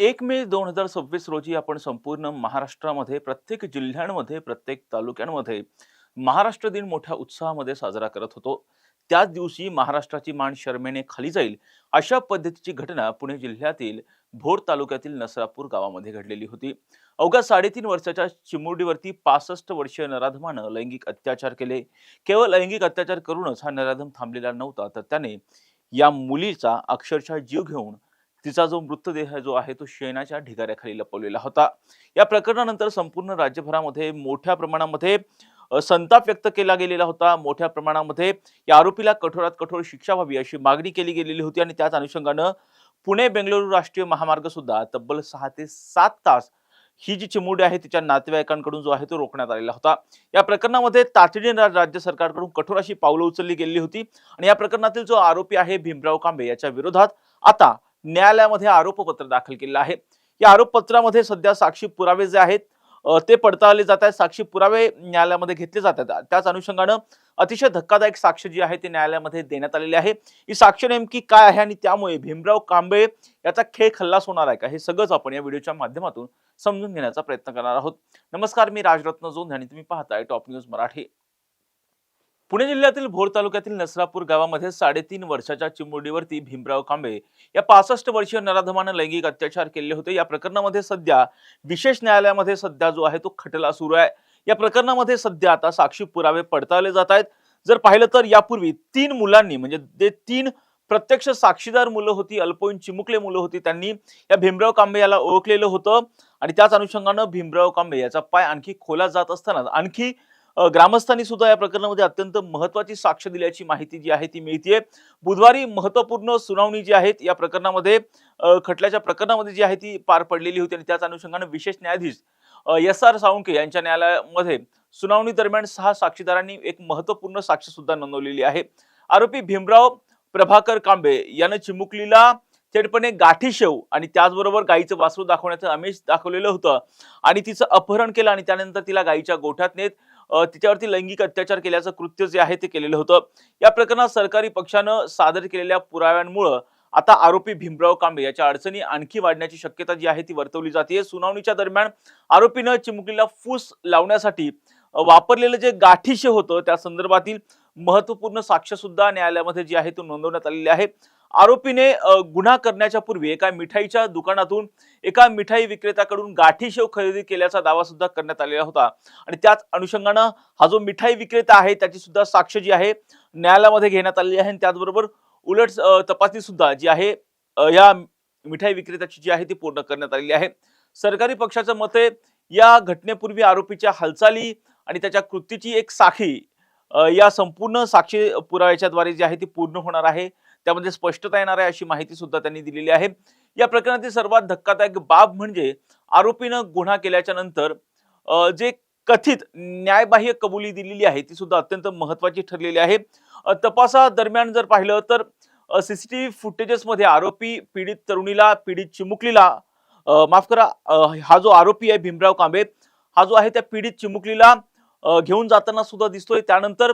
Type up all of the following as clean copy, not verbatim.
1 मे 2026 रोजी आपण संपूर्ण महाराष्ट्रामध्ये प्रत्येक जिल्ह्यांमध्ये प्रत्येक तालुक्यांमध्ये महाराष्ट्र दिन मोठ्या उत्साहामध्ये साजरा करत होतो. त्याच दिवशी महाराष्ट्राची मान शरमेने खाली जाईल अशा पद्धतीची घटना पुणे जिल्ह्यातील भोर तालुक्यातील नसरापूर गावामध्ये घडलेली होती. अवघ्या 3.5 वर्षाच्या चिमुरडीवरती 65 वर्षीय नराधमानं लैंगिक अत्याचार केले. केवळ लैंगिक अत्याचार करूनच हा नराधम थांबलेला नव्हता, तर त्याने या मुलीचा अक्षरशः जीव घेऊन तिचा जो मृतदेह जो आहे तो शेणाच्या ढिगाऱ्याखाली लपवलेला होता. या प्रकरणानंतर संपूर्ण राज्यभरामध्ये मोठ्या प्रमाणामध्ये संताप व्यक्त केला गेलेला होता. मोठ्या प्रमाणामध्ये या आरोपीला कठोरात कठोर शिक्षा व्हावी अशी मागणी केली गेलेली होती आणि त्याच अनुषंगानं पुणे बेंगळुरू राष्ट्रीय महामार्ग सुद्धा तब्बल 6 ते 7 तास ही जी चिमुरडी आहे तिच्या नातेवाईकांकडून जो आहे तो रोखण्यात आलेला होता. या प्रकरणामध्ये तातडीने राज्य सरकारकडून कठोर अशी पावलं उचलली गेलेली होती आणि या प्रकरणातील जो आरोपी आहे भीमराव कांबे याच्या विरोधात आता न्यायालयामध्ये आरोपपत्र दाखल केलेलं आहे. या आरोपपत्रामध्ये सध्या साक्षी पुरावे जे आहेत ते पडताळले जात आहेत. साक्षी पुरावे न्यायालयामध्ये घेतले जातात. त्याच अनुषंगानं अतिशय धक्कादायक साक्ष जी आहे ते न्यायालयामध्ये देण्यात आलेली आहे. ही साक्ष नेमकी काय आहे आणि त्यामुळे भीमराव कांबळे याचा खेळ खल्लास होणार आहे का, हे सगळंच आपण या व्हिडिओच्या माध्यमातून समजून घेण्याचा प्रयत्न करणार आहोत. नमस्कार, मी राजरत्न जोंधे आणि तुम्ही पाहताय टॉप न्यूज मराठी. पुणे जिल्ह्यातील भोर तालुक्यातील नसरापूर गावामध्ये 3.5 वर्षाच्या चिमुरडीवरती भीमराव कांबळे या 65 वर्षीय नराधमानं लैंगिक अत्याचार केले होते. या प्रकरणामध्ये सध्या विशेष न्यायालयामध्ये सध्या जो आहे तो खटला सुरू आहे. या प्रकरणामध्ये सध्या आता साक्षी पुरावे पडताळले जात आहेत. जर पाहिलं तर यापूर्वी 3 मुलांनी, म्हणजे ते 3 प्रत्यक्ष साक्षीदार मुलं होती, अल्पवयीन चिमुकले मुलं होती, त्यांनी या भीमराव कांबळे याला ओळखलेलं होतं आणि त्याच अनुषंगानं भीमराव कांबळे याचा पाय आणखी खोलात जात असताना आणखी ग्रामस्थांनी सुद्धा या प्रकरणामध्ये अत्यंत महत्त्वाची साक्ष दिल्याची माहिती जी आहे ती मिळतीये. बुधवारी महत्त्वपूर्ण सुनावणी जी आहे या प्रकरणामध्ये खटल्याच्या प्रकरणामध्ये जी आहे ती पार पडलेली होती आणि त्याच अनुषंगाने विशेष न्यायाधीश एस.आर. साळुंखे यांच्या न्यायालयामध्ये सुनावणी दरम्यान 6 साक्षीदारांनी एक महत्त्वपूर्ण साक्ष सुद्धा नोंदवलेली आहे. आरोपी भीमराव प्रभाकर कांबळे यानं चिमुकलीला थेटपणे गाठी शेव आणि त्याचबरोबर गायीचं वासरू दाखवण्याचं आमिष दाखवलेलं होतं आणि तिचं अपहरण केलं आणि त्यानंतर तिला गायीच्या गोठ्यात नेत तिच्यावरती लैंगिक अत्याचार केल्याचं कृत्य जे आहे ते केलेलं होतं. या प्रकरणात सरकारी पक्षानं सादर केलेल्या पुराव्यांमुळे आता आरोपी भीमराव कांबळे याच्या अडचणी आणखी वाढण्याची शक्यता जी आहे ती वर्तवली जाते. सुनावणीच्या दरम्यान आरोपीनं चिमुकलीला फूस लावण्यासाठी वापरलेलं जे गाठीशे होतं त्या संदर्भातील महत्त्वपूर्ण साक्ष सुद्धा न्यायालयामध्ये जी आहे ती नोंदवण्यात आलेली आहे. आरोपीने गुन्हा करण्याच्या पूर्वी एका मिठाईच्या दुकानातून एका मिठाई विक्रेत्याकडून गाठीशेव खरेदी केल्याचा दावा सुद्धा करण्यात आलेला होता आणि त्याच अनुषंगानं हा जो मिठाई विक्रेता आहे त्याची सुद्धा साक्ष जी आहे न्यायालयामध्ये घेण्यात आलेली आहे आणि त्याचबरोबर उलट तपासणी सुद्धा जी आहे या मिठाई विक्रेत्याची जी आहे ती पूर्ण करण्यात आलेली आहे. सरकारी पक्षाचं मत आहे या घटनेपूर्वी आरोपीच्या हालचाली आणि त्याच्या कृतीची एक साखळी या संपूर्ण साक्षी पुराव्याच्या द्वारे जी आहे ती पूर्ण होणार आहे. त्यामध्ये स्पष्टता येणार आहे अशी माहिती सुद्धा त्यांनी दिलेली आहे. या प्रकरणातील सर्वात धक्कादायक बाब म्हणजे आरोपीनं गुन्हा केल्याच्या नंतर जे कथित न्यायबाह्य कबुली दिलेली आहे ती सुद्धा अत्यंत महत्त्वाची ठरलेली आहे. तपासादरम्यान जर पाहिलं तर सीसीटीव्ही फुटेजेस मध्ये आरोपी पीडित तरुणीला, पीडित चिमुकलीला माफ करा, हा जो आरोपी आहे भीमराव कांबळे हा जो आहे त्या पीडित चिमुकलीला घेऊन जाताना सुद्धा दिसतोय. त्यानंतर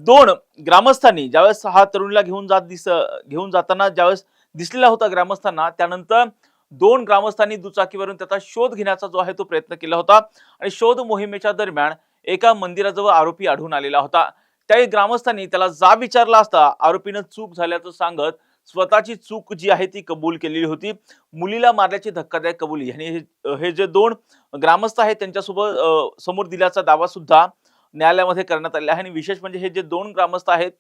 2 ग्रामस्थांनी ज्यावेळेस हा तरुणीला घेऊन जाताना ज्यावेळेस दिसलेला होता ग्रामस्थांना, त्यानंतर 2 ग्रामस्थांनी दुचाकीवरून त्याचा शोध घेण्याचा जो आहे तो प्रयत्न केला होता आणि शोध मोहिमेच्या दरम्यान एका मंदिराजवळ आरोपी आढळून आलेला होता. त्यावेळी ग्रामस्थांनी त्याला जाब विचारला असता आरोपीनं चूक झाल्याचं सांगत स्वतःची चूक जी आहे ती कबूल केलेली होती. मुलीला मारल्याची धक्कादायक कबुली आणि हे जे 2 ग्रामस्थ आहेत त्यांच्यासोबत समोर दिल्याचा दावा सुद्धा न्यायालयामध्ये करण्यात आलेला आहे आणि विशेष म्हणजे हे जे 2 ग्रामस्थ आहेत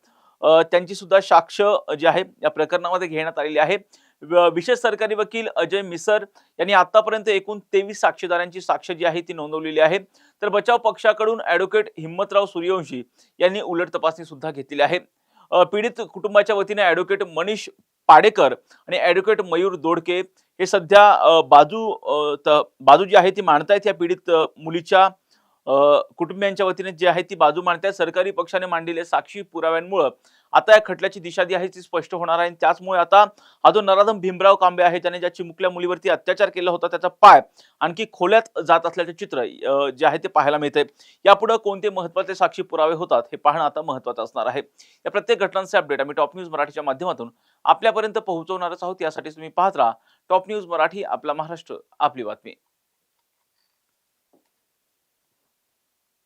त्यांची सुद्धा साक्ष जी आहे या प्रकरणामध्ये घेण्यात आलेली आहे. विशेष सरकारी वकील अजय मिसर यांनी आतापर्यंत एकूण 23 साक्षीदारांची साक्ष जी आहे ती नोंदवलेली आहे. तर बचाव पक्षाकडून ॲडव्होकेट हिम्मतराव सूर्यवंशी यांनी उलट तपासणी सुद्धा घेतलेली आहे. पीडित कुटुंबाच्या वतीने ॲडव्होकेट मनीष पाडेकर आणि ॲडव्होकेट मयूर दोडके हे सध्या बाजू जी आहे ती मांडतायत या पीडित मुलीच्या कुटुंबियांच्या वतीने जी आहे ती बाजू मांडतायत. सरकारी पक्षाने मांडलेल्या साक्षी पुराव्यांमुळं आता या खटल्याची दिशा जी आहे ती स्पष्ट होणार आहे आणि त्याचमुळे आता हा जो नराधम भीमराव कांबळे आहे, त्याने ज्या चिमुकल्या मुलीवरती अत्याचार केला होता, त्याचा पाय आणखी खोलात जात असल्याचे चित्र जे आहे ते पाहायला मिळतंय. यापुढे कोणते महत्त्वाचे साक्षी पुरावे होतात हे पाहणं आता महत्त्वाचं असणार आहे. या प्रत्येक घटनांचे अपडेट आम्ही टॉप न्यूज मराठीच्या माध्यमातून आपल्यापर्यंत पोहोचवणारच आहोत. यासाठी तुम्ही पाहत राहा टॉप न्यूज मराठी, आपला महाराष्ट्र, आपली बातमी.